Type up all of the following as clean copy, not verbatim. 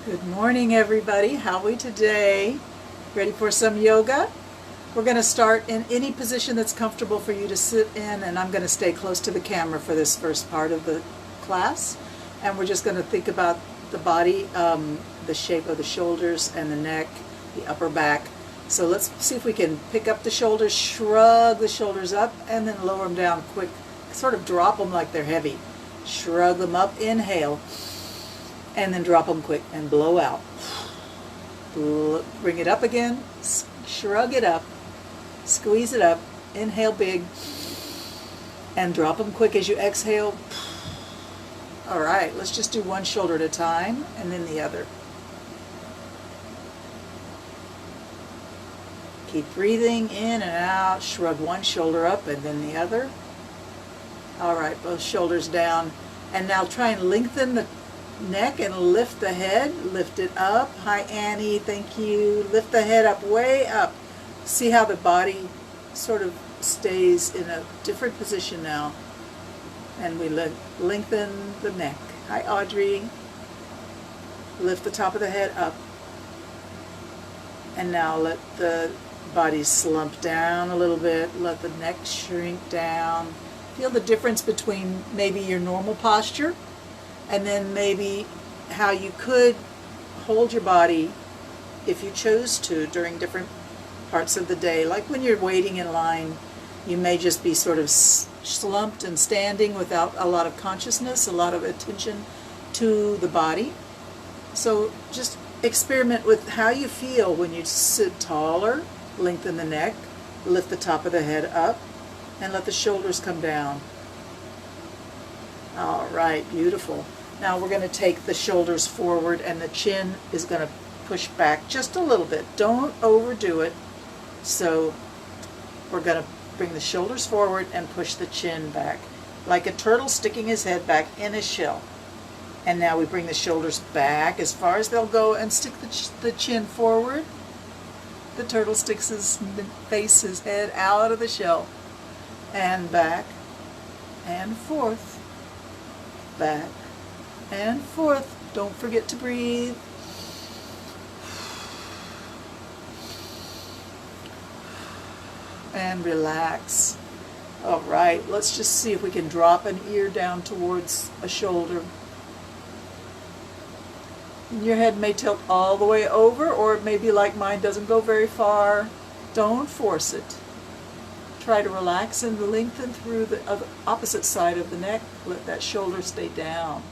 Good morning, everybody. How are we today? Ready for some yoga? We're going to start in any position that's comfortable for you to sit in, and I'm going to stay close to the camera for this first part of the class. And we're just going to think about the body, the shape of the shoulders and the neck, the upper back. So let's see if we can pick up the shoulders, shrug the shoulders up, and then lower them down quick. Sort of drop them like they're heavy. Shrug them up, inhale. And then drop them quick and blow out. Bring it up again, shrug it up, squeeze it up, inhale big, and drop them quick as you exhale. All right, let's just do one shoulder at a time and then the other. Keep breathing in and out, shrug one shoulder up and then the other. All right, both shoulders down. And now try and lengthen the neck and lift the head, lift it up. Hi Annie, thank you. Lift the head up, way up. See how the body sort of stays in a different position now. And we lengthen the neck. Hi Audrey. Lift the top of the head up. And now let the body slump down a little bit. Let the neck shrink down. Feel the difference between maybe your normal posture and then maybe how you could hold your body if you chose to during different parts of the day. Like when you're waiting in line, you may just be sort of slumped and standing without a lot of consciousness, a lot of attention to the body. So just experiment with how you feel when you sit taller, lengthen the neck, lift the top of the head up, and let the shoulders come down. All right, beautiful. Now we're going to take the shoulders forward and the chin is going to push back just a little bit. Don't overdo it. So we're going to bring the shoulders forward and push the chin back, like a turtle sticking his head back in his shell. And now we bring the shoulders back as far as they'll go and stick the chin forward. The turtle sticks his face, his head out of the shell. And back and forth. Back and forth. Don't forget to breathe. And relax. All right, let's just see if we can drop an ear down towards a shoulder. Your head may tilt all the way over, or it may be like mine, doesn't go very far. Don't force it. Try to relax and lengthen through the opposite side of the neck. Let that shoulder stay down.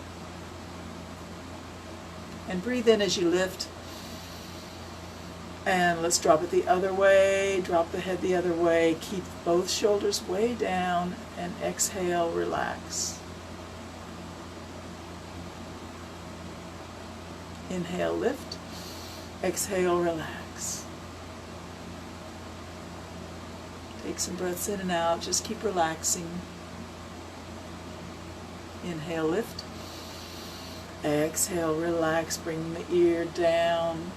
And breathe in as you lift. And let's drop it the other way. Drop the head the other way. Keep both shoulders way down and exhale, relax. Inhale, lift. Exhale, relax. Take some breaths in and out. Just keep relaxing. Inhale, lift. Exhale, relax. Bring the ear down.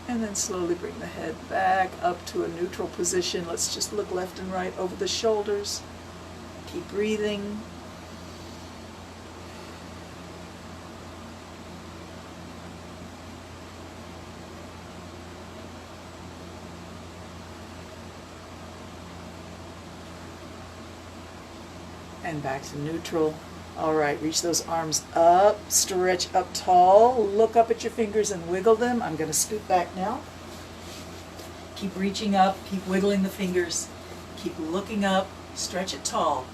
And then slowly bring the head back up to a neutral position. Let's just look left and right over the shoulders. Keep breathing. And back to neutral. All right, reach those arms up, stretch up tall, look up at your fingers and wiggle them. I'm going to scoot back now. Keep reaching up, keep wiggling the fingers, keep looking up, stretch it tall.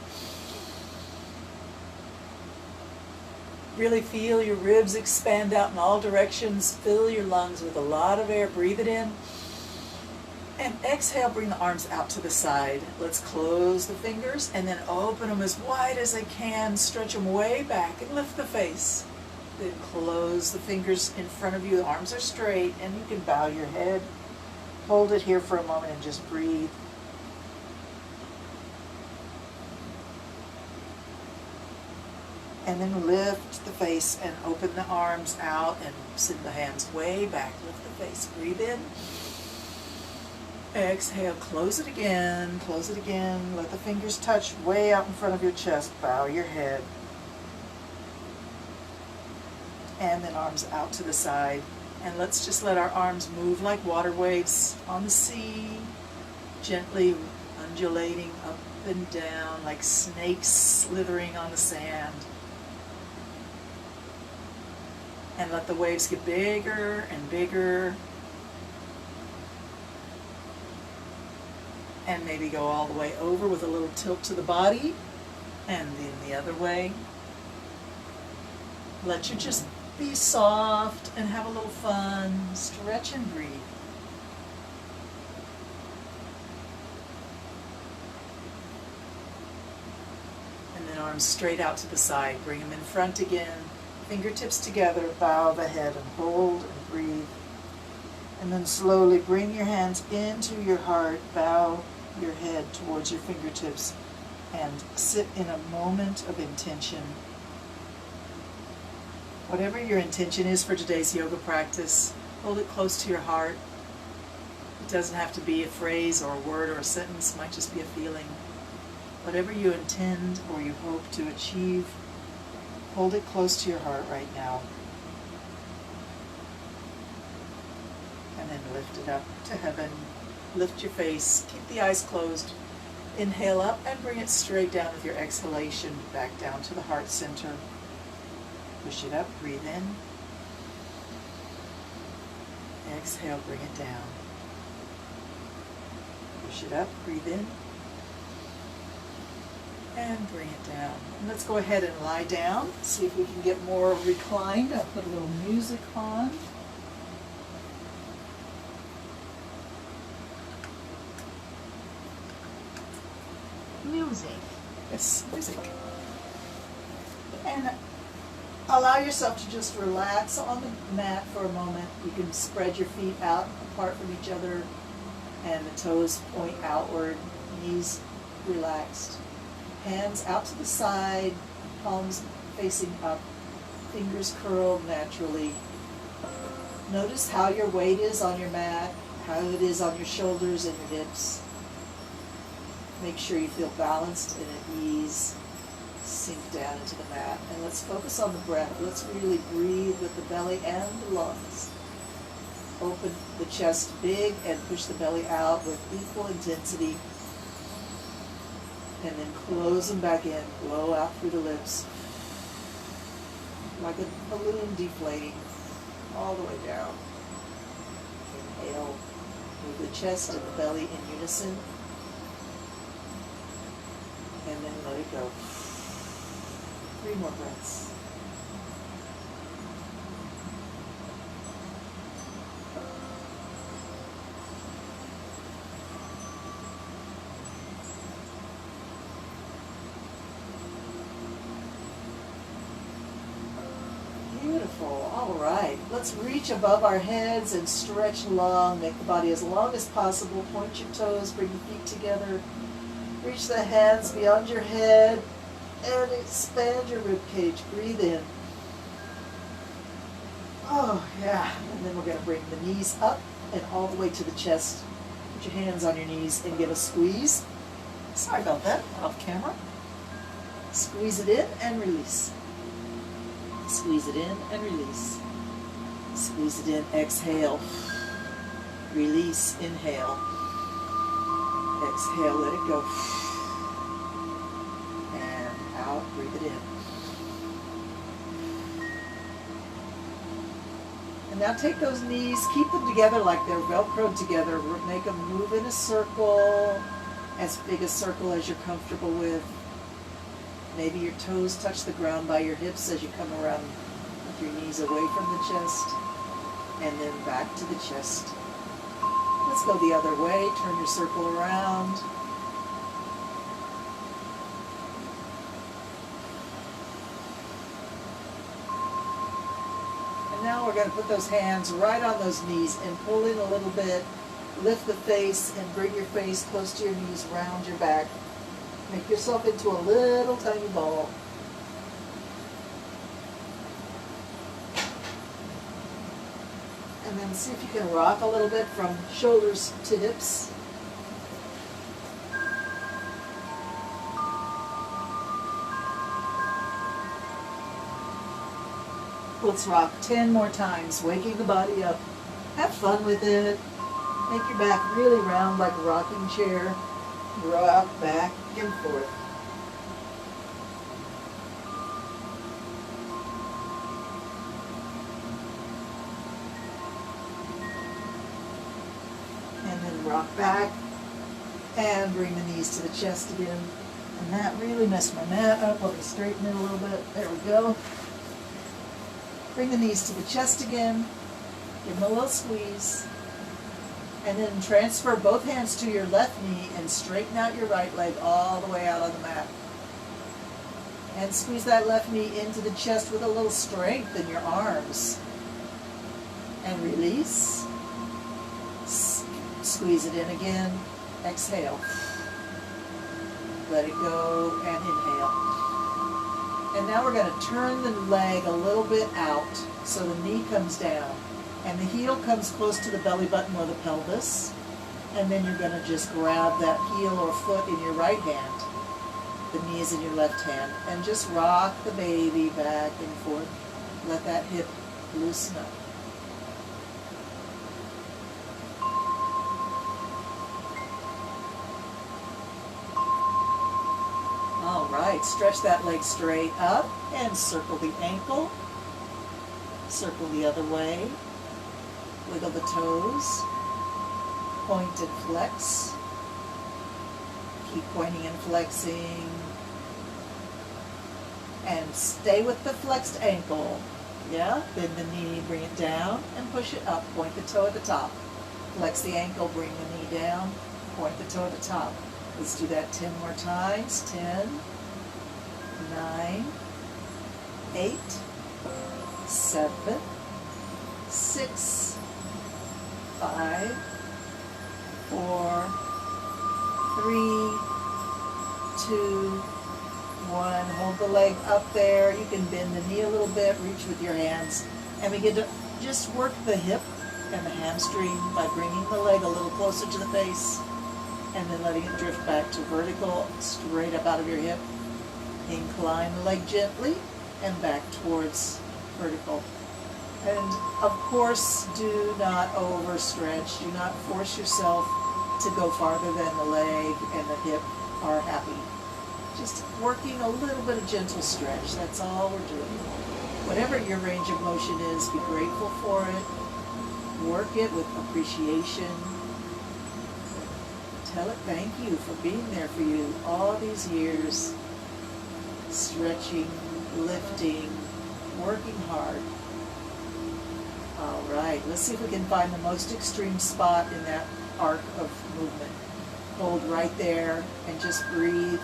Really feel your ribs expand out in all directions. Fill your lungs with a lot of air. Breathe it in. And exhale, bring the arms out to the side. Let's close the fingers and then open them as wide as I can. Stretch them way back and lift the face. Then close the fingers in front of you. The arms are straight and you can bow your head. Hold it here for a moment and just breathe. And then lift the face and open the arms out and send the hands way back. Lift the face. Breathe in. Exhale, close it again, let the fingers touch way out in front of your chest, bow your head. and then arms out to the side. And let's just let our arms move like water waves on the sea, gently undulating up and down like snakes slithering on the sand. And let the waves get bigger and bigger. And maybe go all the way over with a little tilt to the body, and then the other way. Let you just be soft and have a little fun. Stretch and breathe. And then arms straight out to the side. Bring them in front again. Fingertips together. Bow the head and hold and breathe. And then slowly bring your hands into your heart. Bow your head towards your fingertips and sit in a moment of intention. Whatever your intention is for today's yoga practice, hold it close to your heart. It doesn't have to be a phrase or a word or a sentence, it might just be a feeling. Whatever you intend or you hope to achieve, hold it close to your heart right now. And then lift it up to heaven. Lift your face, keep the eyes closed. Inhale up and bring it straight down with your exhalation, back down to the heart center. Push it up, breathe in. Exhale, bring it down. Push it up, breathe in. And bring it down. And let's go ahead and lie down, see if we can get more reclined. I'll put a little music on. Music. Yes, music. And allow yourself to just relax on the mat for a moment. You can spread your feet out apart from each other and the toes point outward, knees relaxed. Hands out to the side, palms facing up, fingers curled naturally. Notice how your weight is on your mat, how it is on your shoulders and your hips. Make sure you feel balanced and at ease. Sink down into the mat. And let's focus on the breath. Let's really breathe with the belly and the lungs. Open the chest big and push the belly out with equal intensity. And then close them back in. Blow out through the lips. Like a balloon deflating all the way down. Inhale. Move the chest and the belly in unison. And then let it go. 3 more breaths. Beautiful. All right. Let's reach above our heads and stretch long. Make the body as long as possible. Point your toes. Bring your feet together. Reach the hands beyond your head and expand your rib cage. Breathe in. Oh, yeah. And then we're going to bring the knees up and all the way to the chest. Put your hands on your knees and give a squeeze. Sorry about that, off camera. Squeeze it in and release. Squeeze it in and release. Squeeze it in, exhale. Release, inhale. Exhale, let it go. And out, breathe it in. And now take those knees, keep them together like they're Velcroed together. Make them move in a circle, as big a circle as you're comfortable with. Maybe your toes touch the ground by your hips as you come around with your knees away from the chest. And then back to the chest. Let's go the other way. Turn your circle around. And now we're going to put those hands right on those knees and pull in a little bit. Lift the face and bring your face close to your knees, round your back. Make yourself into a little tiny ball. And then see if you can rock a little bit from shoulders to hips. Let's rock 10 more times, waking the body up. Have fun with it. Make your back really round like a rocking chair. Rock back and forth. And then rock back and bring the knees to the chest again. And that really messed my mat up. Let me straighten it a little bit. There we go. Bring the knees to the chest again. Give them a little squeeze. And then transfer both hands to your left knee and straighten out your right leg all the way out on the mat. And squeeze that left knee into the chest with a little strength in your arms. And release. Squeeze it in again. Exhale. Let it go and inhale. And now we're going to turn the leg a little bit out so the knee comes down. And the heel comes close to the belly button or the pelvis. And then you're going to just grab that heel or foot in your right hand. The knee is in your left hand. And just rock the baby back and forth. Let that hip loosen up. All right, stretch that leg straight up and circle the ankle. Circle the other way. Wiggle the toes. Point and flex. Keep pointing and flexing. And stay with the flexed ankle. Yeah, bend the knee, bring it down, and push it up. Point the toe at the top. Flex the ankle, bring the knee down, point the toe at the top. Let's do that 10 more times. 10, 9, 8, 7, 6, 5, 4, 3, 2, 1. Hold the leg up there. You can bend the knee a little bit, reach with your hands, and begin to just work the hip and the hamstring by bringing the leg a little closer to the face and then letting it drift back to vertical, straight up out of your hip. Incline the leg gently and back towards vertical. And of course, do not overstretch. Do not force yourself to go farther than the leg and the hip are happy. Just working a little bit of gentle stretch. That's all we're doing. Whatever your range of motion is, be grateful for it. Work it with appreciation. Tell it thank you for being there for you all these years. Stretching, lifting, working hard. All right, let's see if we can find the most extreme spot in that arc of movement. Hold right there and just breathe.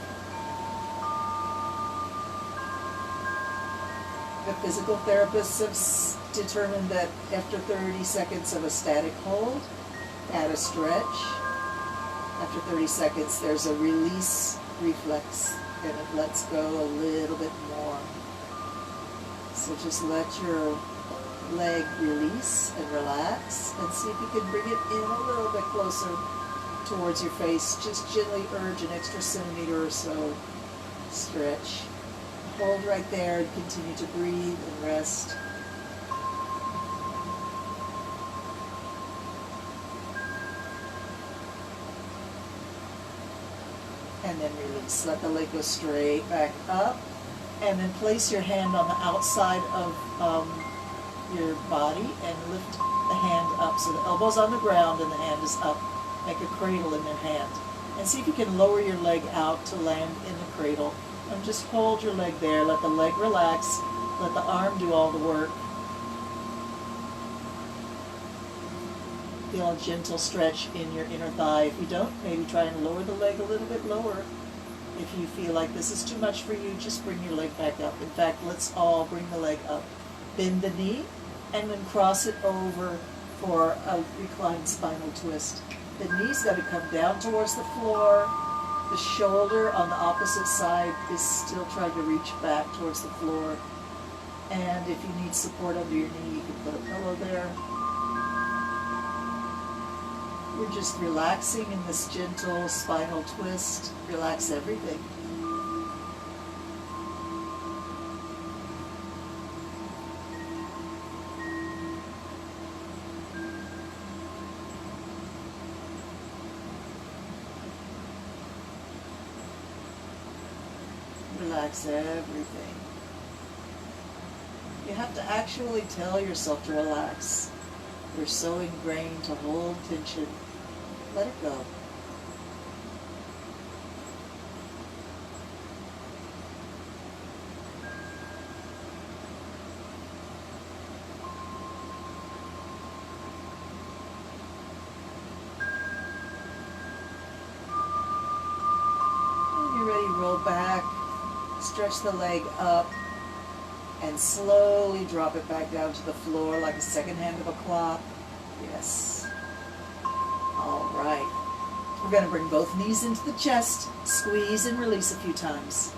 The physical therapists have determined that after 30 seconds of a static hold, add a stretch. After 30 seconds, there's a release reflex, and it lets go a little bit more. So just let your leg release and relax, and see if you can bring it in a little bit closer towards your face. Just gently urge an extra centimeter or so. Stretch. Hold right there and continue to breathe and rest. And then release. Let the leg go straight back up. And then place your hand on the outside of your body and lift the hand up. So the elbow's on the ground and the hand is up. Make a cradle in your hand. And see if you can lower your leg out to land in the cradle. And just hold your leg there. Let the leg relax. Let the arm do all the work. Feel a gentle stretch in your inner thigh. If you don't, maybe try and lower the leg a little bit lower. If you feel like this is too much for you, just bring your leg back up. In fact, let's all bring the leg up. Bend the knee and then cross it over for a reclined spinal twist. The knee's got to come down towards the floor. The shoulder on the opposite side is still trying to reach back towards the floor. And if you need support under your knee, you can put a pillow there. We're just relaxing in this gentle spinal twist. Relax everything. relax everything. You have to actually tell yourself to relax. You're so ingrained to hold tension. Let it go. When you're ready, roll back, stretch the leg up, and slowly drop it back down to the floor like a second hand of a clock. Yes. All right. We're going to bring both knees into the chest, squeeze and release a few times.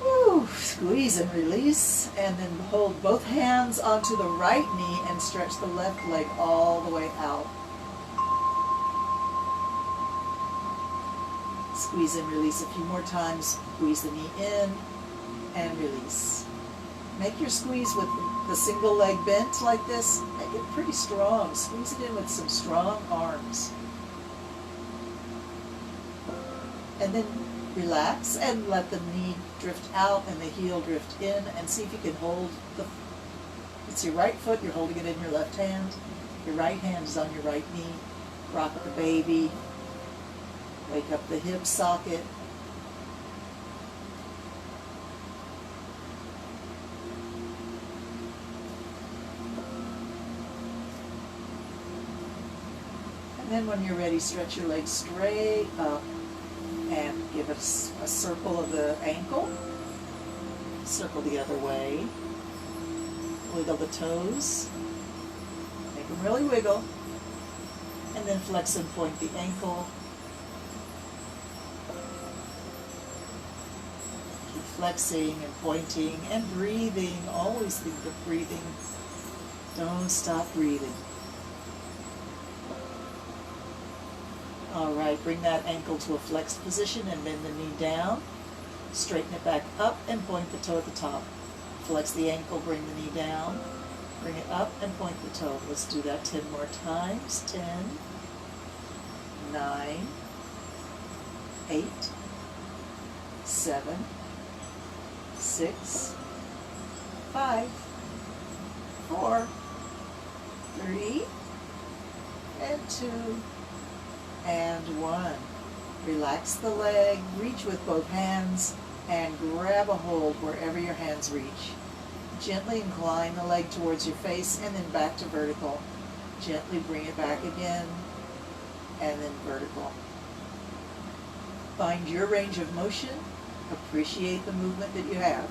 Woo! Squeeze and release, and then hold both hands onto the right knee and stretch the left leg all the way out. Squeeze and release a few more times. Squeeze the knee in and release. Make your squeeze with the single leg bent like this. Make it pretty strong. Squeeze it in with some strong arms. And then relax and let the knee drift out and the heel drift in, and see if you can hold it's your right foot, you're holding it in your left hand. Your right hand is on your right knee. Rock the baby. Wake up the hip socket. And then when you're ready, stretch your legs straight up and give it a circle of the ankle. Circle the other way. Wiggle the toes. Make them really wiggle. And then flex and point the ankle. Keep flexing and pointing and breathing. Always think of breathing. Don't stop breathing. All right, bring that ankle to a flexed position and bend the knee down. Straighten it back up and point the toe at the top. Flex the ankle, bring the knee down. Bring it up and point the toe. Let's do that 10 more times. 10, 9, 8, 7, 6, 5, 4, 3, and 2, and 1. Relax the leg, reach with both hands, and grab a hold wherever your hands reach. Gently incline the leg towards your face and then back to vertical. Gently bring it back again, and then vertical. Find your range of motion. Appreciate the movement that you have.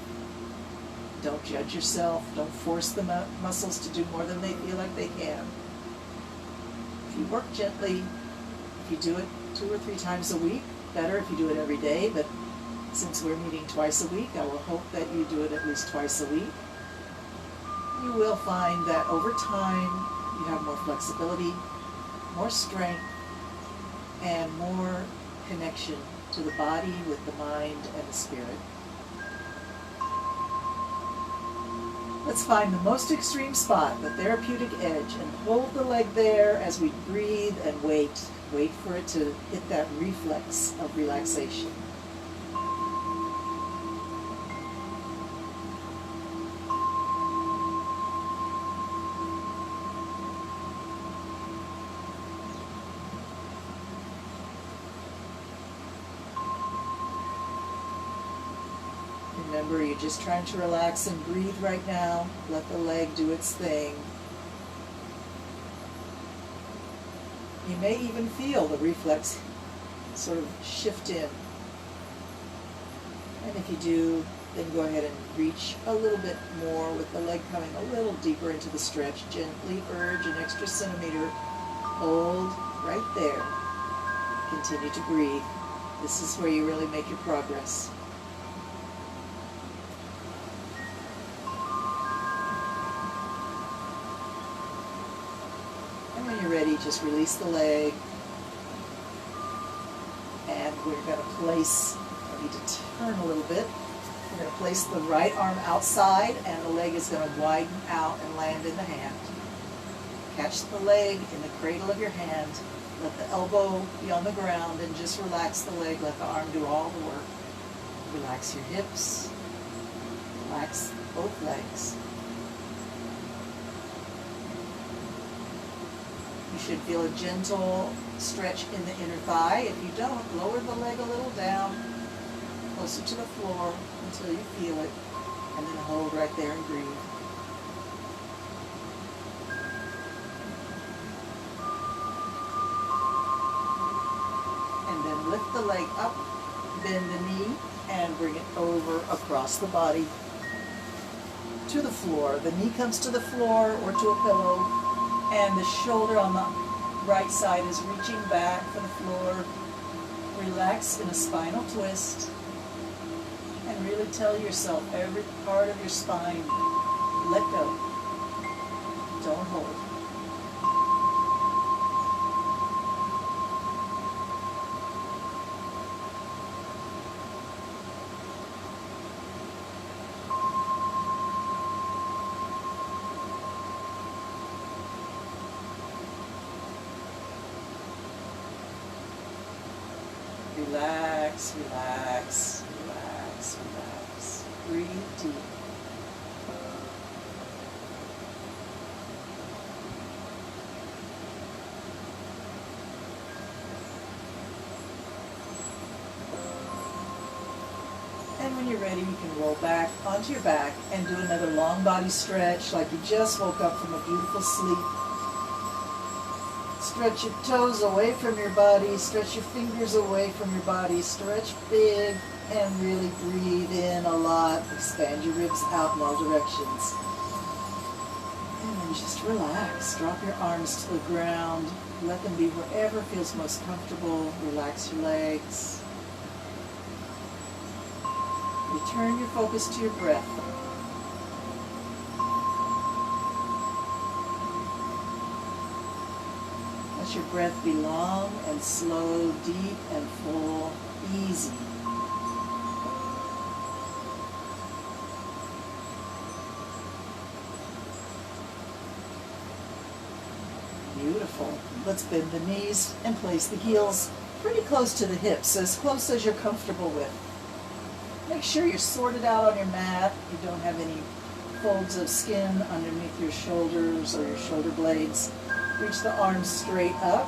Don't judge yourself. Don't force the muscles to do more than they feel like they can. If you work gently, if you do it 2 or 3 times a week, better if you do it every day, but since we're meeting twice a week, I will hope that you do it at least twice a week. You will find that over time, you have more flexibility, more strength, and more connection to the body with the mind and the spirit. Let's find the most extreme spot, the therapeutic edge, and hold the leg there as we breathe and wait. Wait for it to hit that reflex of relaxation. Remember, you're just trying to relax and breathe right now. Let the leg do its thing. You may even feel the reflex sort of shift in. And if you do, then go ahead and reach a little bit more with the leg coming a little deeper into the stretch. Gently urge an extra centimeter. Hold right there. Continue to breathe. This is where you really make your progress. When you're ready, just release the leg, and we're going to place, I need to turn a little bit, we're going to place the right arm outside, and the leg is going to widen out and land in the hand. Catch the leg in the cradle of your hand, let the elbow be on the ground, and just relax the leg, let the arm do all the work. Relax your hips. Relax both legs. You should feel a gentle stretch in the inner thigh. If you don't, lower the leg a little down, closer to the floor until you feel it, and then hold right there and breathe. And then lift the leg up, bend the knee, and bring it over across the body to the floor. The knee comes to the floor or to a pillow, and the shoulder on the right side is reaching back for the floor. Relax in a spinal twist, and really tell yourself every part of your spine, let go, don't hold. Relax, relax, relax, relax. Breathe deep. And when you're ready, you can roll back onto your back and do another long body stretch like you just woke up from a beautiful sleep. Stretch your toes away from your body, stretch your fingers away from your body, stretch big and really breathe in a lot. Expand your ribs out in all directions. And then just relax. Drop your arms to the ground. Let them be wherever feels most comfortable. Relax your legs. Return your focus to your breath. Let your breath be long and slow, deep and full, easy. Beautiful. Let's bend the knees and place the heels pretty close to the hips, as close as you're comfortable with. Make sure you're sorted out on your mat. You don't have any folds of skin underneath your shoulders or your shoulder blades. Reach the arms straight up.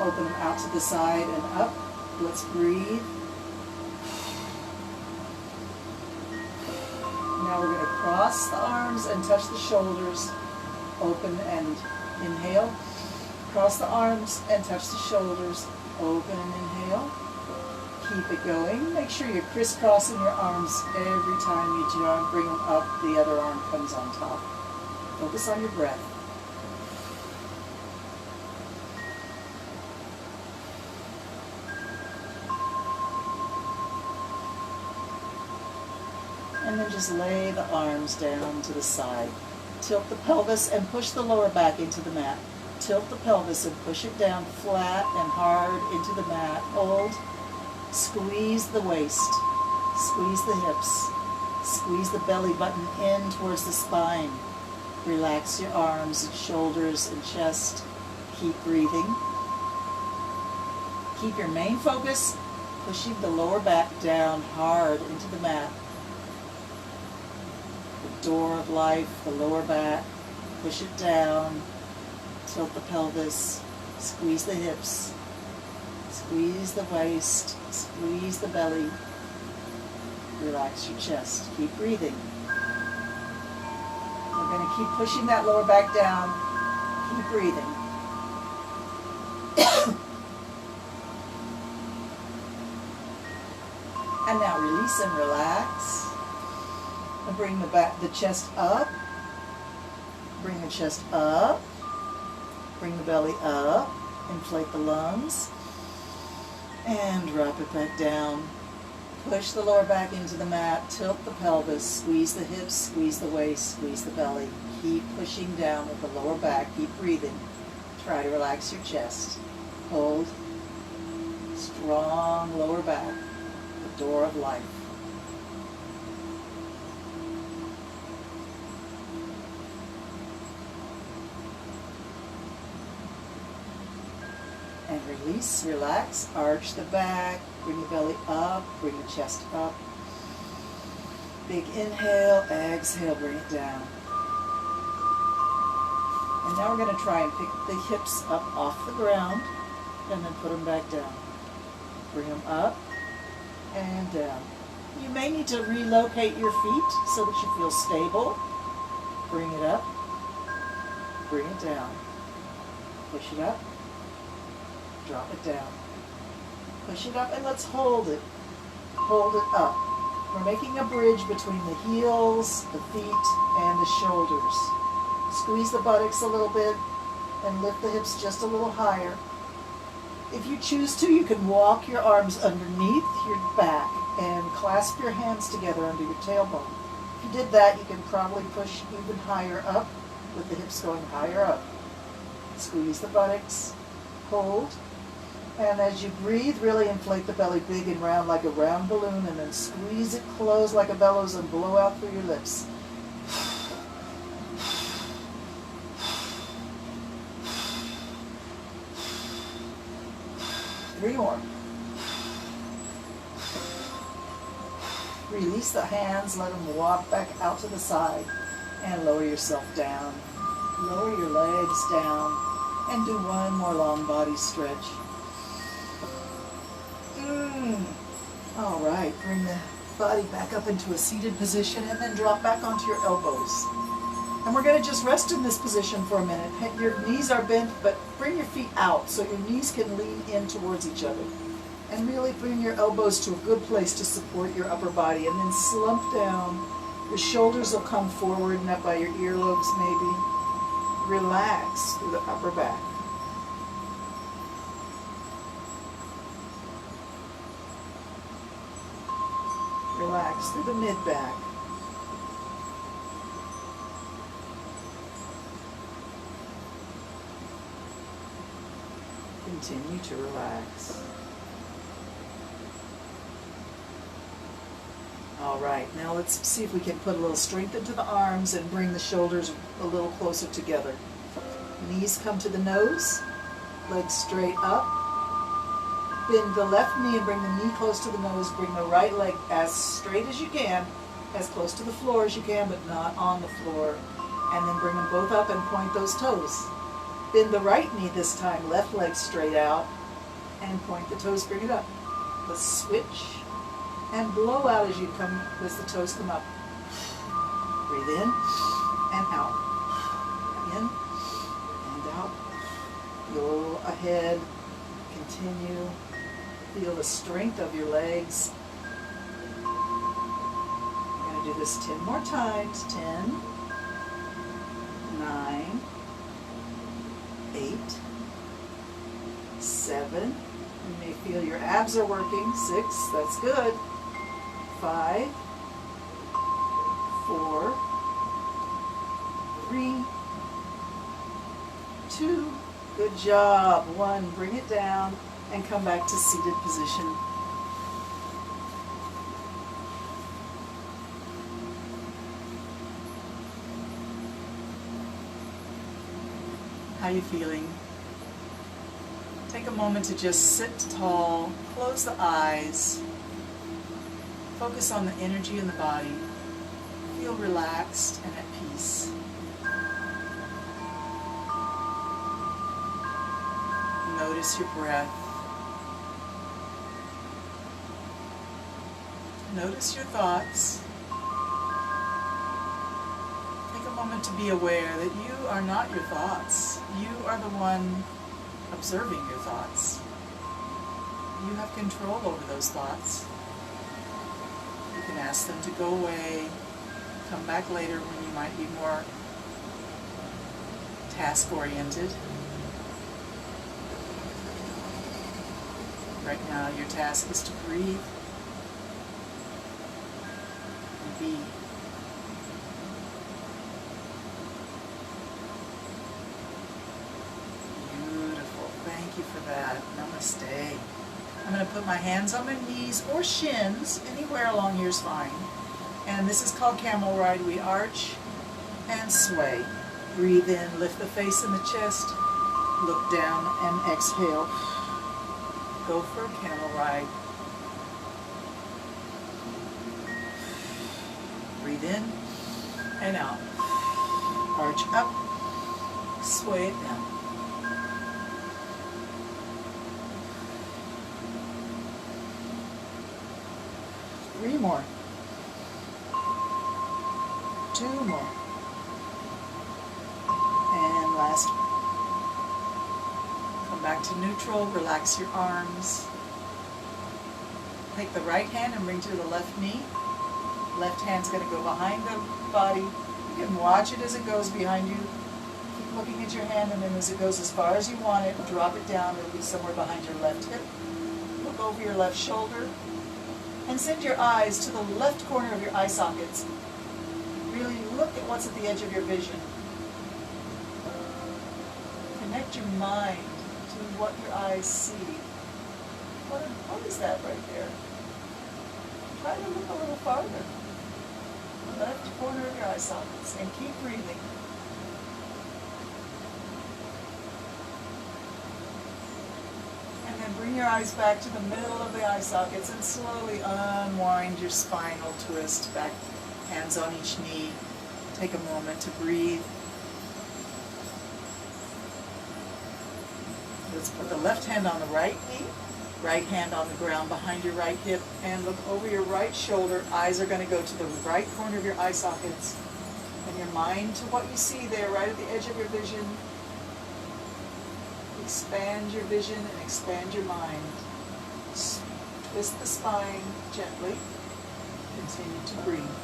Open them out to the side and up. Let's breathe. Now we're going to cross the arms and touch the shoulders. Open and inhale. Cross the arms and touch the shoulders. Open and inhale. Keep it going. Make sure you're crisscrossing your arms every time you bring them up. The other arm comes on top. Focus on your breath. And then just lay the arms down to the side. Tilt the pelvis and push the lower back into the mat. Tilt the pelvis and push it down flat and hard into the mat. Hold. Squeeze the waist. Squeeze the hips. Squeeze the belly button in towards the spine. Relax your arms and shoulders and chest. Keep breathing. Keep your main focus pushing the lower back down hard into the mat. The door of life, the lower back. Push it down. Tilt the pelvis. Squeeze the hips. Squeeze the waist. Squeeze the belly. Relax your chest. Keep breathing. We're going to keep pushing that lower back down. Keep breathing. And now release and relax. And bring the chest up. Bring the chest up. Bring the belly up. Inflate the lungs. And drop it back down. Push the lower back into the mat. Tilt the pelvis. Squeeze the hips. Squeeze the waist. Squeeze the belly. Keep pushing down with the lower back. Keep breathing. Try to relax your chest. Hold. Strong lower back. The door of life. And Release, relax, arch the back, bring the belly up, bring the chest up. Big inhale, exhale, bring it down. And now we're going to try and pick the hips up off the ground and then put them back down. Bring them up and down. You may need to relocate your feet so that you feel stable. Bring it up, bring it down. Push it up, drop it down. Push it up and let's hold it. Hold it up. We're making a bridge between the heels, the feet, and the shoulders. Squeeze the buttocks a little bit and lift the hips just a little higher. If you choose to, you can walk your arms underneath your back and clasp your hands together under your tailbone. If you did that, you can probably push even higher up with the hips going higher up. Squeeze the buttocks, hold, and as you breathe, really inflate the belly big and round like a round balloon, and then squeeze it closed like a bellows and blow out through your lips. 3 more. Release the hands, let them walk back out to the side, and lower yourself down. Lower your legs down, and do one more long body stretch. All right, bring the body back up into a seated position, and then drop back onto your elbows. And we're going to just rest in this position for a minute. Your knees are bent, but bring your feet out so your knees can lean in towards each other. And really bring your elbows to a good place to support your upper body, and then slump down. Your shoulders will come forward and up by your earlobes maybe. Relax through the upper back. Relax through the mid-back. Continue to relax. All right, now let's see if we can put a little strength into the arms and bring the shoulders a little closer together. Knees come to the nose, legs straight up. Bend the left knee and bring the knee close to the nose. Bring the right leg as straight as you can, as close to the floor as you can, but not on the floor. And then bring them both up and point those toes. Bend the right knee this time, left leg straight out, and point the toes, bring it up. Let's switch and blow out as you come, as the toes come up. Breathe in and out. In and out. Go ahead, continue. Feel the strength of your legs. We're going to do this 10 more times. 10, 9, 8, 7. You may feel your abs are working. 6, that's good. 5, 4, 3, 2. Good job. 1, bring it down and come back to seated position. How are you feeling? Take a moment to just sit tall, close the eyes, focus on the energy in the body, feel relaxed and at peace. Notice your breath. Notice your thoughts. Take a moment to be aware that you are not your thoughts. You are the one observing your thoughts. You have control over those thoughts. You can ask them to go away, come back later when you might be more task-oriented. Right now, your task is to breathe and be. Beautiful. Thank you for that. Namaste. I'm going to put my hands on my knees or shins. Anywhere along here is fine. And this is called camel ride. We arch and sway. Breathe in, lift the face and the chest. Look down and exhale. go for a camel ride. Breathe in and out. Arch up, sway it down. Three more. Two more. And last one. Come back to neutral, relax your arms. Take the right hand and bring to the left knee. Left hand's going to go behind the body. You can watch it as it goes behind you. Keep looking at your hand, and then as it goes as far as you want it, drop it down. It'll be somewhere behind your left hip. Look over your left shoulder. And send your eyes to the left corner of your eye sockets. Really look at what's at the edge of your vision. Connect your mind to what your eyes see. What is that right there? Try to look a little farther. The left corner of your eye sockets, and keep breathing. And then bring your eyes back to the middle of the eye sockets and slowly unwind your spinal twist. Back, hands on each knee. Take a moment to breathe. Let's put the left hand on the right knee, right hand on the ground behind your right hip, and look over your right shoulder. Eyes are going to go to the right corner of your eye sockets. And your mind to what you see there, right at the edge of your vision. Expand your vision and expand your mind. Twist the spine gently. Continue to breathe.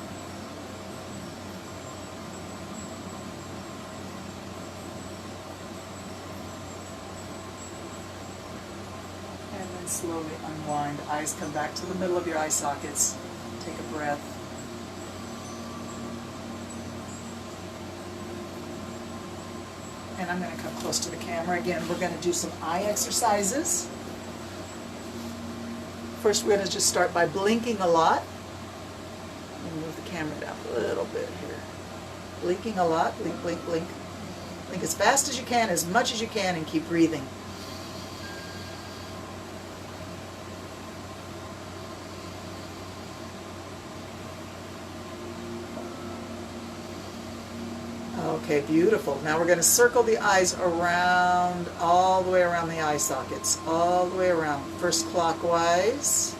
And then slowly unwind. Eyes come back to the middle of your eye sockets. Take a breath. And I'm going to come close to the camera again. We're going to do some eye exercises. First, we're going to just start by blinking a lot. Move the camera down a little bit here. Blinking a lot. Blink, blink, blink. Blink as fast as you can, as much as you can, and keep breathing. Okay, beautiful. Now we're going to circle the eyes around, all the way around the eye sockets, all the way around. First clockwise.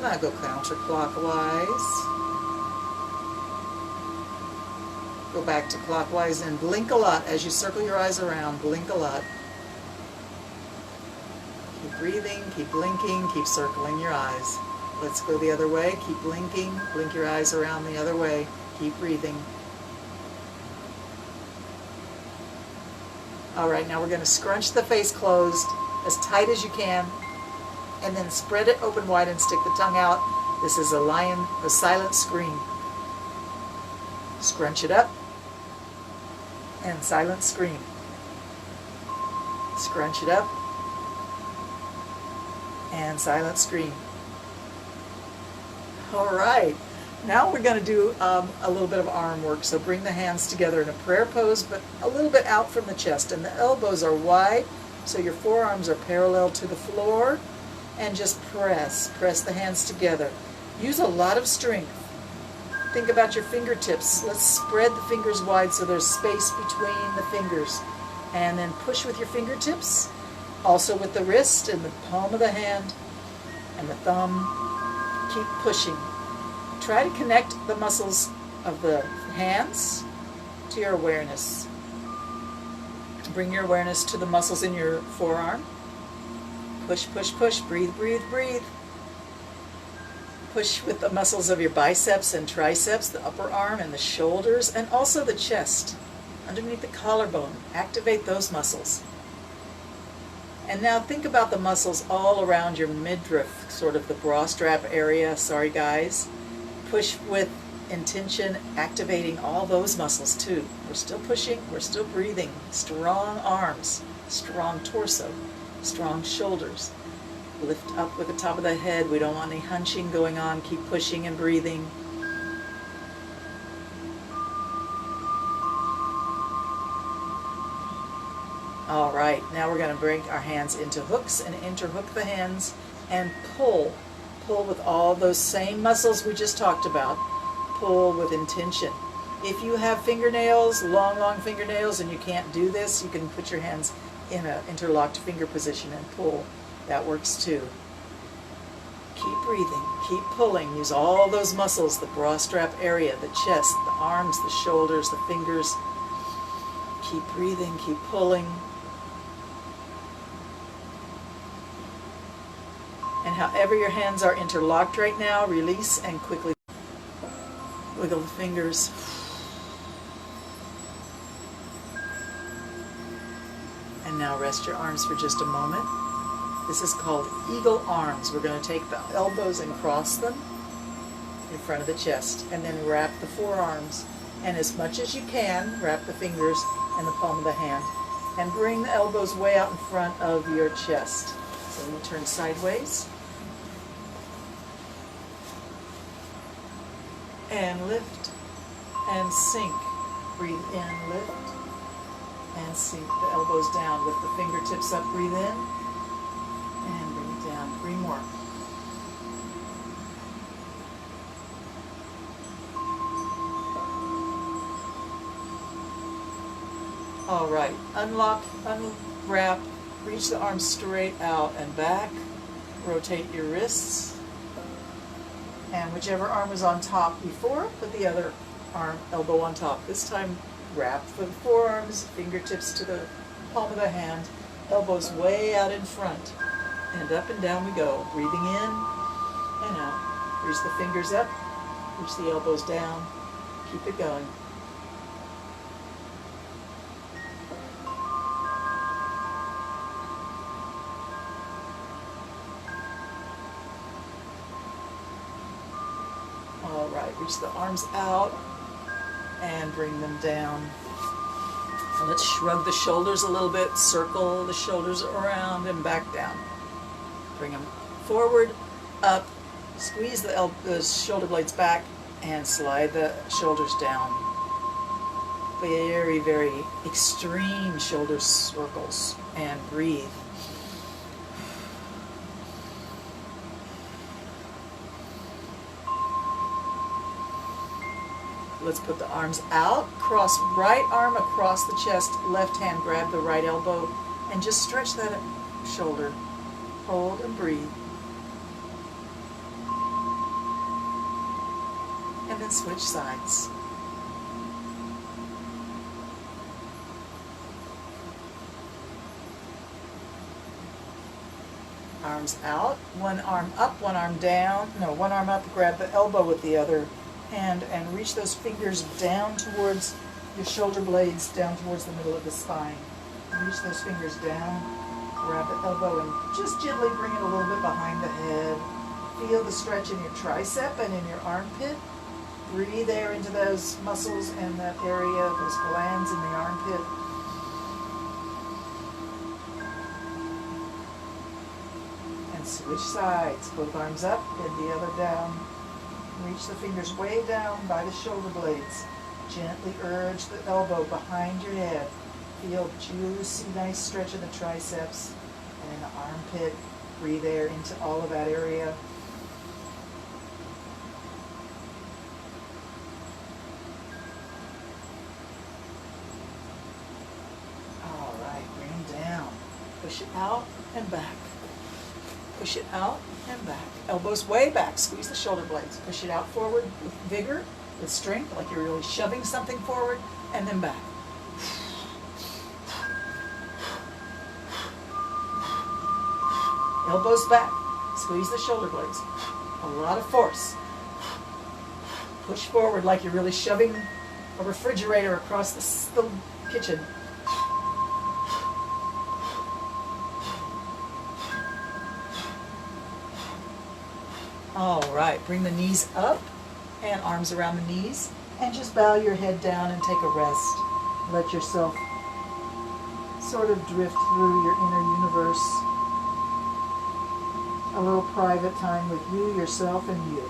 Now go counterclockwise. Go back to clockwise and blink a lot as you circle your eyes around. Blink a lot. Keep breathing, keep blinking, keep circling your eyes. Let's go the other way. Keep blinking, blink your eyes around the other way. Keep breathing. All right, now we're going to scrunch the face closed as tight as you can, and then spread it open wide and stick the tongue out. This is a silent scream. Scrunch it up and silent scream. Scrunch it up and silent scream. All right. Now we're going to do a little bit of arm work. So bring the hands together in a prayer pose, but a little bit out from the chest. And the elbows are wide, so your forearms are parallel to the floor. And just press. Press the hands together. Use a lot of strength. Think about your fingertips. Let's spread the fingers wide so there's space between the fingers. And then push with your fingertips. Also with the wrist and the palm of the hand and the thumb. Keep pushing. Try to connect the muscles of the hands to your awareness. Bring your awareness to the muscles in your forearm. Push, push, push. Breathe, breathe, breathe. Push with the muscles of your biceps and triceps, the upper arm and the shoulders, and also the chest, underneath the collarbone. Activate those muscles. And now think about the muscles all around your midriff, sort of the bra strap area. Sorry, guys. Push with intention, activating all those muscles too. We're still pushing, we're still breathing. Strong arms, strong torso, strong shoulders. Lift up with the top of the head. We don't want any hunching going on. Keep pushing and breathing. All right, now we're going to bring our hands into hooks and interhook the hands and pull. Pull with all those same muscles we just talked about. Pull with intention. If you have fingernails, long fingernails, and you can't do this, you can put your hands in an interlocked finger position and pull. That works too. Keep breathing, keep pulling. Use all those muscles, the bra strap area, the chest, the arms, the shoulders, the fingers. Keep breathing, keep pulling. And however your hands are interlocked right now, release and quickly wiggle the fingers. And now rest your arms for just a moment. This is called eagle arms. We're going to take the elbows and cross them in front of the chest, and then wrap the forearms. And as much as you can, wrap the fingers and the palm of the hand. And bring the elbows way out in front of your chest. So you turn sideways. And lift and sink. Breathe in, lift and sink. The elbows down. Lift the fingertips up, breathe in. And bring it down. 3 more. All right. Unlock, unwrap, reach the arms straight out and back. Rotate your wrists. And whichever arm was on top before, put the other arm, elbow on top. This time, wrap the forearms, fingertips to the palm of the hand, elbows way out in front. And up and down we go. Breathing in and out. Reach the fingers up, reach the elbows down. Keep it going. All right, reach the arms out and bring them down. And let's shrug the shoulders a little bit, circle the shoulders around and back down. Bring them forward, up, squeeze the shoulder blades back and slide the shoulders down. Very, very extreme shoulder circles, and breathe. Let's put the arms out, cross right arm across the chest, left hand grab the right elbow, and just stretch that shoulder. Hold and breathe. And then switch sides. Arms out, one arm up, one arm down. No, one arm up, grab the elbow with the other hand and reach those fingers down towards your shoulder blades, down towards the middle of the spine. Reach those fingers down, grab the elbow and just gently bring it a little bit behind the head. Feel the stretch in your tricep and in your armpit. Breathe air into those muscles and that area, those glands in the armpit. And switch sides, both arms up, bend the other down. Reach the fingers way down by the shoulder blades. Gently urge the elbow behind your head. Feel juicy, nice stretch in the triceps and in the armpit. Breathe air into all of that area. All right, bring them down. Push it out and back. Push it out and back. Elbows way back. Squeeze the shoulder blades. Push it out forward with vigor, with strength, like you're really shoving something forward, and then back. Elbows back. Squeeze the shoulder blades. A lot of force. Push forward like you're really shoving a refrigerator across the kitchen. All right, bring the knees up and arms around the knees, and just bow your head down and take a rest. Let yourself sort of drift through your inner universe. A little private time with you, yourself, and you.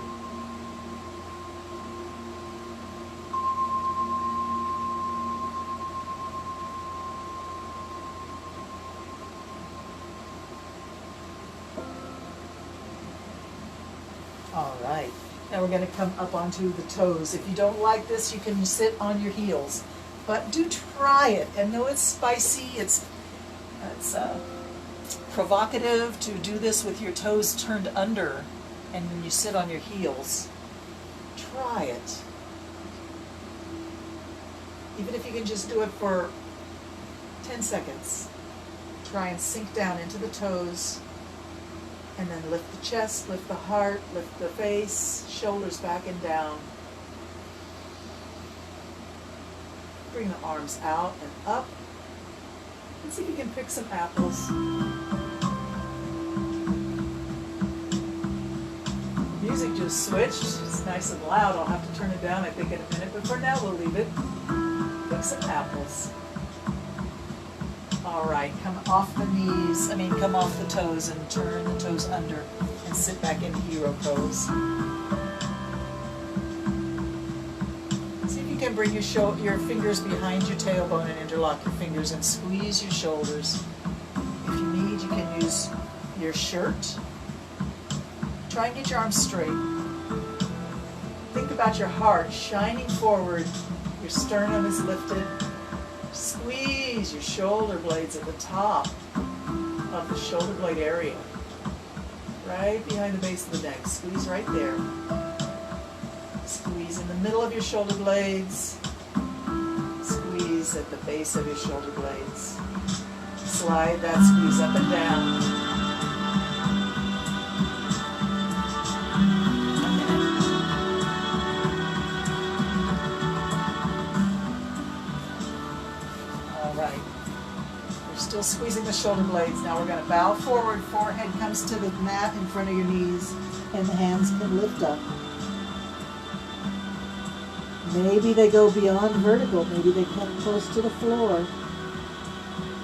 All right. Now we're going to come up onto the toes. If you don't like this, you can sit on your heels. But do try it. And though it's spicy, it's provocative to do this with your toes turned under and when you sit on your heels. Try it. Even if you can just do it for 10 seconds. Try and sink down into the toes. And then lift the chest, lift the heart, lift the face, shoulders back and down. Bring the arms out and up. And see if you can pick some apples. Music just switched. It's nice and loud. I'll have to turn it down, I think, in a minute. But for now, we'll leave it. Pick some apples. All right, come off the knees, come off the toes and turn the toes under and sit back in hero pose. See if you can bring your fingers behind your tailbone and interlock your fingers and squeeze your shoulders. If you need, you can use your shirt. Try and get your arms straight. Think about your heart shining forward. Your sternum is lifted. Squeeze your shoulder blades at the top of the shoulder blade area. Right behind the base of the neck. Squeeze right there. Squeeze in the middle of your shoulder blades. Squeeze at the base of your shoulder blades. Slide that squeeze up and down. Still squeezing the shoulder blades. Now we're going to bow forward. Forehead comes to the mat in front of your knees, and the hands can lift up. Maybe they go beyond vertical. Maybe they come close to the floor,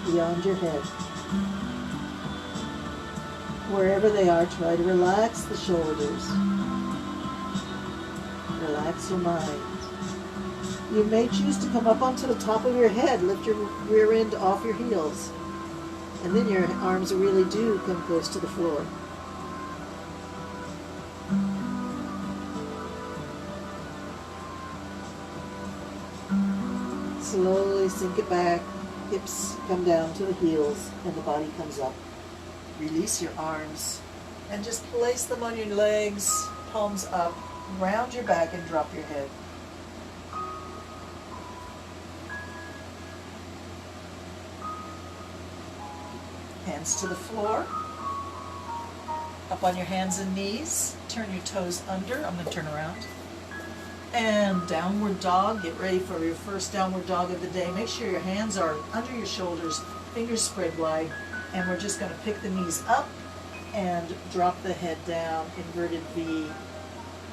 beyond your head. Wherever they are, try to relax the shoulders. Relax your mind. You may choose to come up onto the top of your head, lift your rear end off your heels, and then your arms really do come close to the floor. Slowly sink it back, hips come down to the heels, and the body comes up. Release your arms, and just place them on your legs, palms up, round your back, and drop your head. Hands to the floor, up on your hands and knees, turn your toes under. I'm going to turn around. And downward dog. Get ready for your first downward dog of the day. Make sure your hands are under your shoulders, fingers spread wide, and we're just going to pick the knees up and drop the head down, inverted V,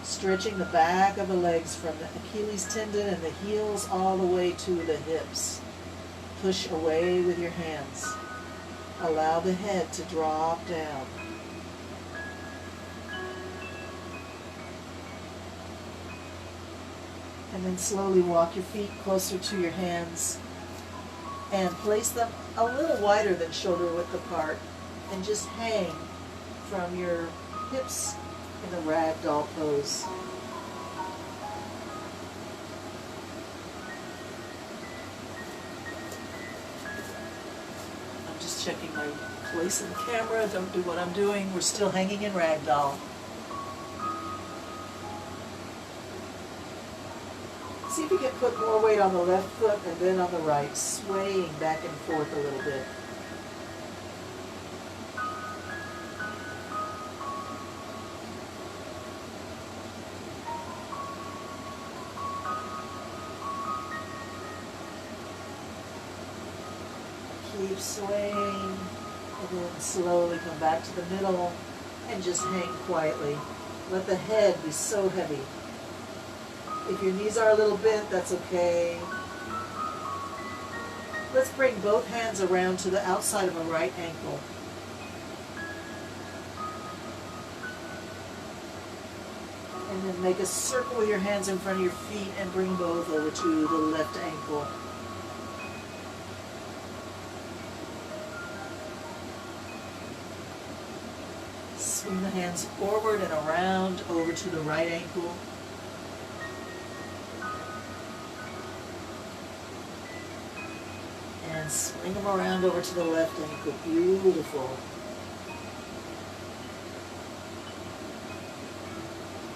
stretching the back of the legs from the Achilles tendon and the heels all the way to the hips. Push away with your hands. Allow the head to drop down. And then slowly walk your feet closer to your hands and place them a little wider than shoulder width apart and just hang from your hips in the Ragdoll pose. Checking my place in the camera. Don't do what I'm doing. We're still hanging in Ragdoll. See if you can put more weight on the left foot and then on the right, swaying back and forth a little bit. Keep swaying, and then slowly come back to the middle and just hang quietly. Let the head be so heavy. If your knees are a little bent, that's okay. Let's bring both hands around to the outside of a right ankle. And then make a circle with your hands in front of your feet and bring both over to the left ankle. Swing the hands forward and around over to the right ankle. And swing them around over to the left ankle. Beautiful.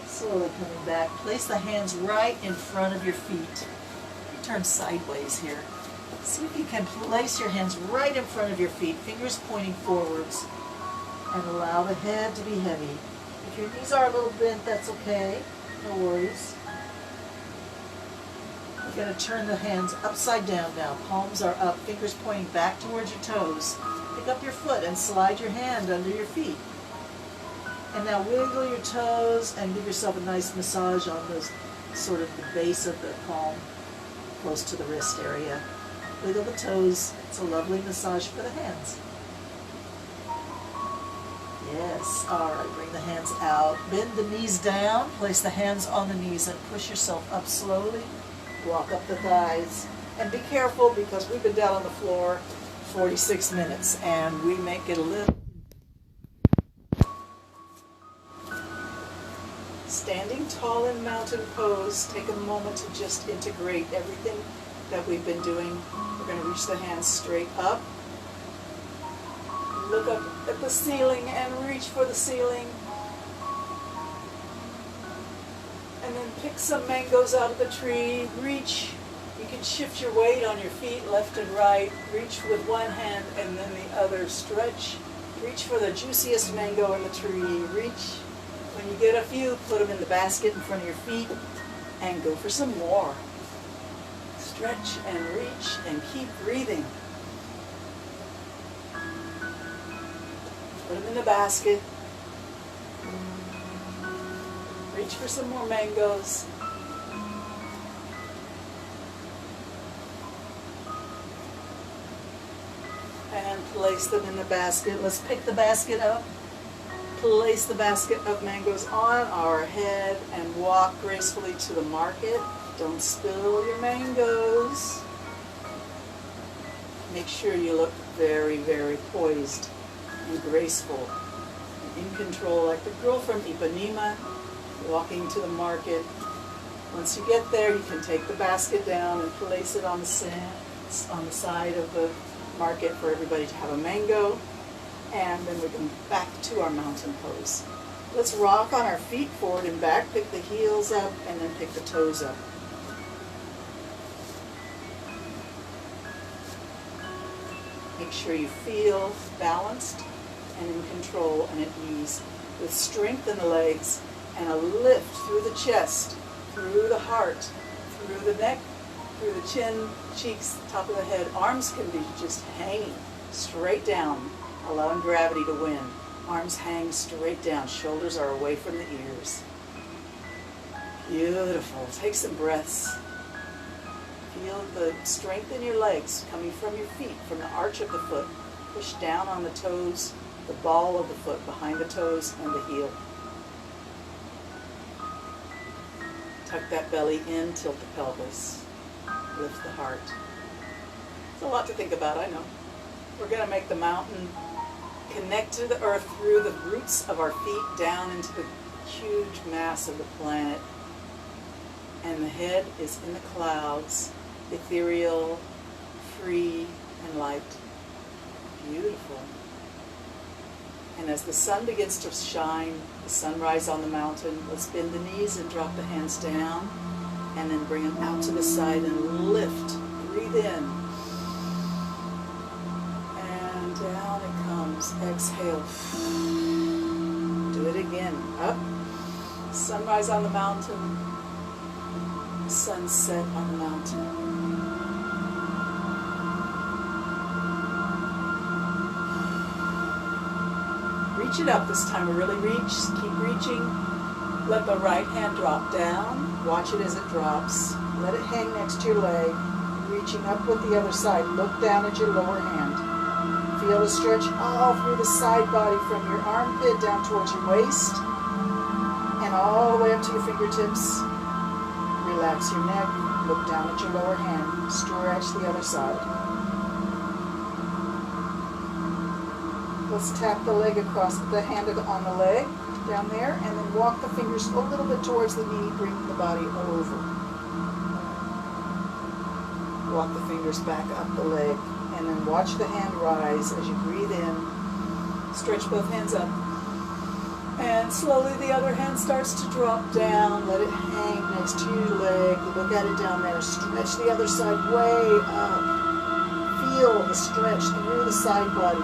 Slowly coming back. Place the hands right in front of your feet. Turn sideways here. See if you can place your hands right in front of your feet, fingers pointing forwards, and allow the head to be heavy. If your knees are a little bent, that's okay. No worries. You're going to turn the hands upside down now. Palms are up, fingers pointing back towards your toes. Pick up your foot and slide your hand under your feet. And now wiggle your toes and give yourself a nice massage on those, sort of the base of the palm, close to the wrist area. Wiggle the toes. It's a lovely massage for the hands. Yes. All right. Bring the hands out. Bend the knees down. Place the hands on the knees and push yourself up slowly. Walk up the thighs. And be careful because we've been down on the floor 46 minutes and we make it a little. Standing tall in mountain pose, take a moment to just integrate everything that we've been doing. We're going to reach the hands straight up. Look up at the ceiling and reach for the ceiling. And then pick some mangoes out of the tree. Reach. You can shift your weight on your feet left and right. Reach with one hand and then the other. Stretch. Reach for the juiciest mango in the tree. Reach. When you get a few, put them in the basket in front of your feet and go for some more. Stretch and reach and keep breathing. Put them in the basket. Reach for some more mangoes. And place them in the basket. Let's pick the basket up. Place the basket of mangoes on our head and walk gracefully to the market. Don't spill your mangoes. Make sure you look very, very poised and graceful and in control, like the girl from Ipanema walking to the market. Once you get there, you can take the basket down and place it on the sand, on the side of the market for everybody to have a mango. And then we come back to our mountain pose. Let's rock on our feet forward and back, pick the heels up, and then pick the toes up. Make sure you feel balanced and in control and at ease, with strength in the legs and a lift through the chest, through the heart, through the neck, through the chin, cheeks, top of the head. Arms can be just hanging straight down, allowing gravity to win. Arms hang straight down. Shoulders are away from the ears. Beautiful. Take some breaths. Feel the strength in your legs coming from your feet, from the arch of the foot. Push down on the toes, the ball of the foot behind the toes and the heel. Tuck that belly in, tilt the pelvis. Lift the heart. It's a lot to think about, I know. We're going to make the mountain connect to the earth through the roots of our feet down into the huge mass of the planet. And the head is in the clouds, ethereal, free, and light. Beautiful. And as the sun begins to shine, the sunrise on the mountain, let's bend the knees and drop the hands down. And then bring them out to the side and lift. Breathe in. Down it comes. Exhale. Do it again. Up. Sunrise on the mountain. Sunset on the mountain. Reach it up this time. Really reach. Keep reaching. Let the right hand drop down. Watch it as it drops. Let it hang next to your leg. Reaching up with the other side. Look down at your lower hand. Feel the stretch all through the side body from your armpit down towards your waist and all the way up to your fingertips. Relax your neck. Look down at your lower hand. Stretch the other side. let's tap the leg across, the hand on the leg down there, and then walk the fingers a little bit towards the knee, bring the body over. Walk the fingers back up the leg, and then watch the hand rise as you breathe in. Stretch both hands up. And slowly the other hand starts to drop down. Let it hang next to your leg. Look at it down there. Stretch the other side way up. Feel the stretch through the side body,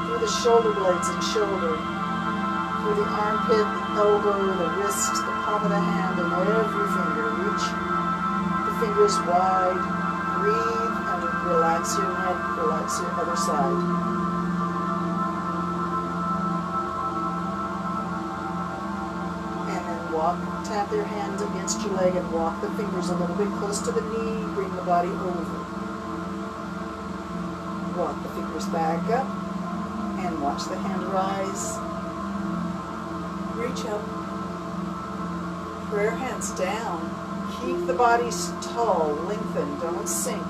through the shoulder blades and shoulder, through the armpit, the elbow, the wrist, the palm of the hand, and every finger. Reach the fingers wide. Breathe and relax your neck. Relax your other side. Walk, tap your hand against your leg and walk the fingers a little bit close to the knee. Bring the body over. Walk the fingers back up and watch the hand rise. Reach up. Prayer hands down. Keep the body tall, lengthen, don't sink.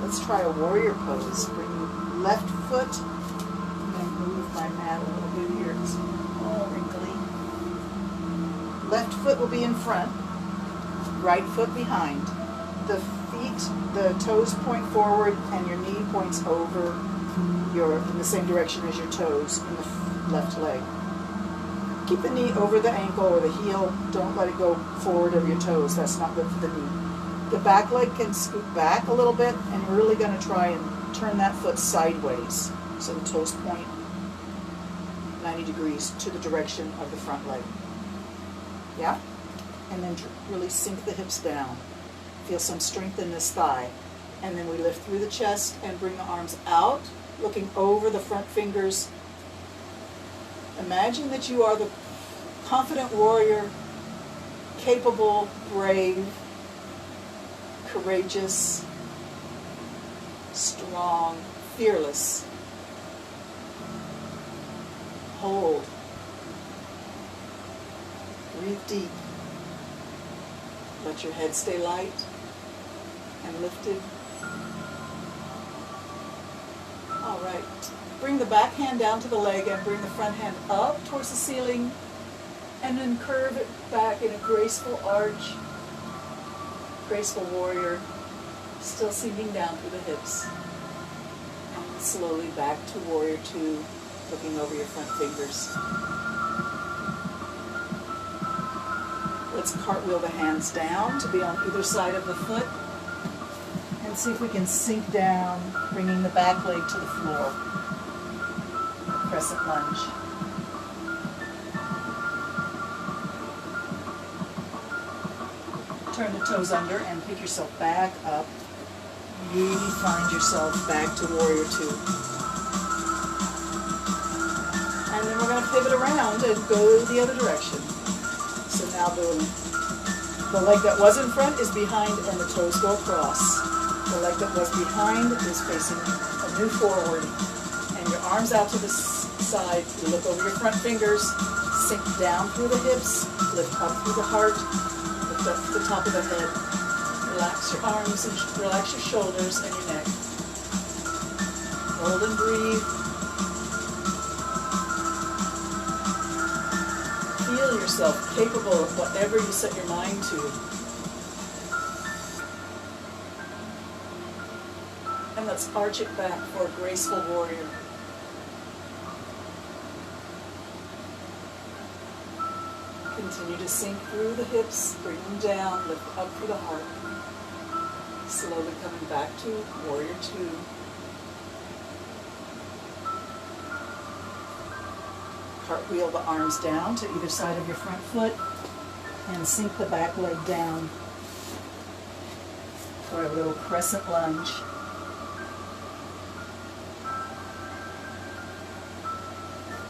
Let's try a warrior pose. Bring left foot, and then move my mat a little bit here. It's all wrinkly. Left foot will be in front, right foot behind. The feet, the toes point forward, and your knee points over in the same direction as your toes in the left leg. Keep the knee over the ankle or the heel. Don't let it go forward of your toes. That's not good for the knee. The back leg can scoot back a little bit, and you're really going to try and turn that foot sideways so the toes point 90 degrees to the direction of the front leg. Yeah? And then really sink the hips down. Feel some strength in this thigh. And then we lift through the chest and bring the arms out, looking over the front fingers. Imagine that you are the confident warrior, capable, brave, courageous, strong, fearless. Hold. Breathe deep. Let your head stay light and lifted. All right. Bring the back hand down to the leg and bring the front hand up towards the ceiling, and then curve it back in a graceful arch. Graceful warrior, still sinking down through the hips. And slowly back to warrior two, looking over your front fingers. Let's cartwheel the hands down to be on either side of the foot. And see if we can sink down, bringing the back leg to the floor. Crescent lunge. Turn the toes under and pick yourself back up. Really find yourself back to warrior two. And then we're going to pivot around and go the other direction. So now the leg that was in front is behind and the toes go across. The leg that was behind is facing a new forward. And your arms out to the side. You look over your front fingers, sink down through the hips, lift up through the heart. Up to the top of the head. Relax your arms and relax your shoulders and your neck. Hold and breathe. Feel yourself capable of whatever you set your mind to. And let's arch it back for a graceful warrior. Continue to sink through the hips, bring them down, lift up through the heart. Slowly coming back to warrior two. Cartwheel the arms down to either side of your front foot and sink the back leg down for a little crescent lunge.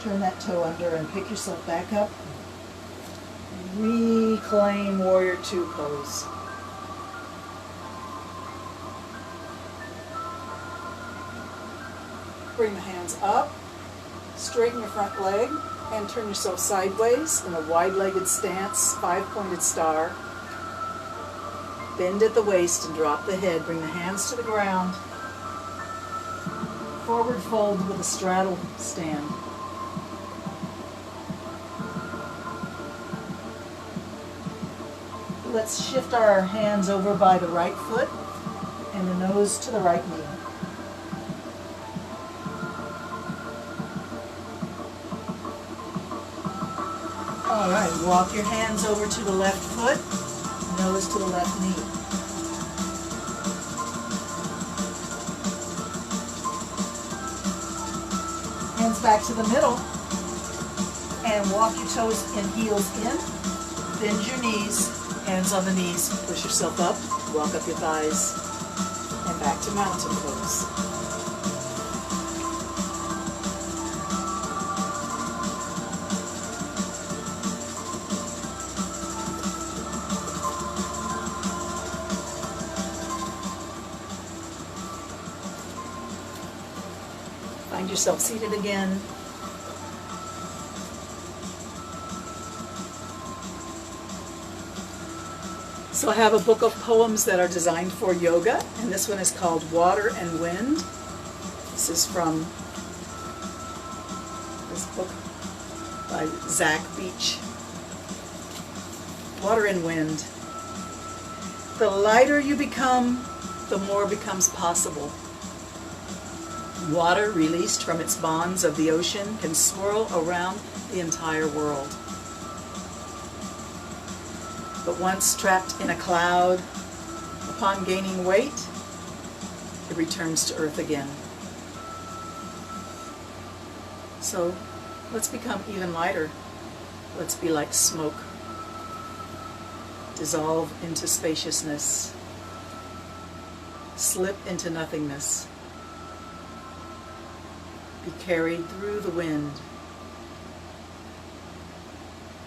Turn that toe under and pick yourself back up. Reclaim warrior two pose. Bring the hands up, straighten your front leg, and turn yourself sideways in a wide-legged stance, 5-pointed star. Bend at the waist and drop the head. Bring the hands to the ground. Forward fold with a straddle stand. Let's shift our hands over by the right foot and the nose to the right knee. All right, walk your hands over to the left foot, nose to the left knee. Hands back to the middle and walk your toes and heels in. Bend your knees, hands on the knees, push yourself up, walk up your thighs, and back to mountain pose. Find yourself seated again. So I have a book of poems that are designed for yoga, and this one is called Water and Wind. This is from this book by Zach Beach. Water and Wind. The lighter you become, the more becomes possible. Water released from its bonds of the ocean can swirl around the entire world. But once trapped in a cloud, upon gaining weight, it returns to earth again. So let's become even lighter. Let's be like smoke. Dissolve into spaciousness. Slip into nothingness. Be carried through the wind.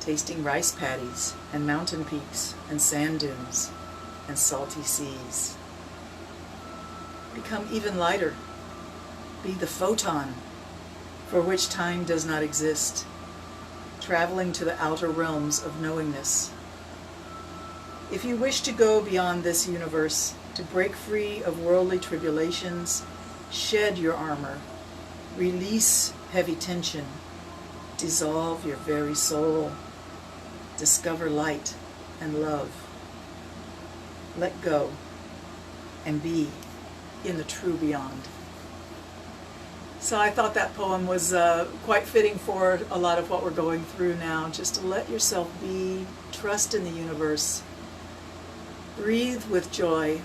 Tasting rice paddies and mountain peaks and sand dunes and salty seas. Become even lighter. Be the photon for which time does not exist, traveling to the outer realms of knowingness. If you wish to go beyond this universe, to break free of worldly tribulations, shed your armor, release heavy tension, dissolve your very soul. Discover light and love. Let go and be in the true beyond. So I thought that poem was quite fitting for a lot of what we're going through now. Just to let yourself be, trust in the universe, breathe with joy,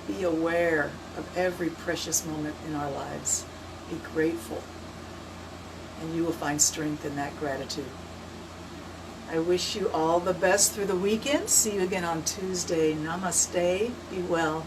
be aware of every precious moment in our lives. Be grateful, and you will find strength in that gratitude. I wish you all the best through the weekend. See you again on Tuesday. Namaste. Be well.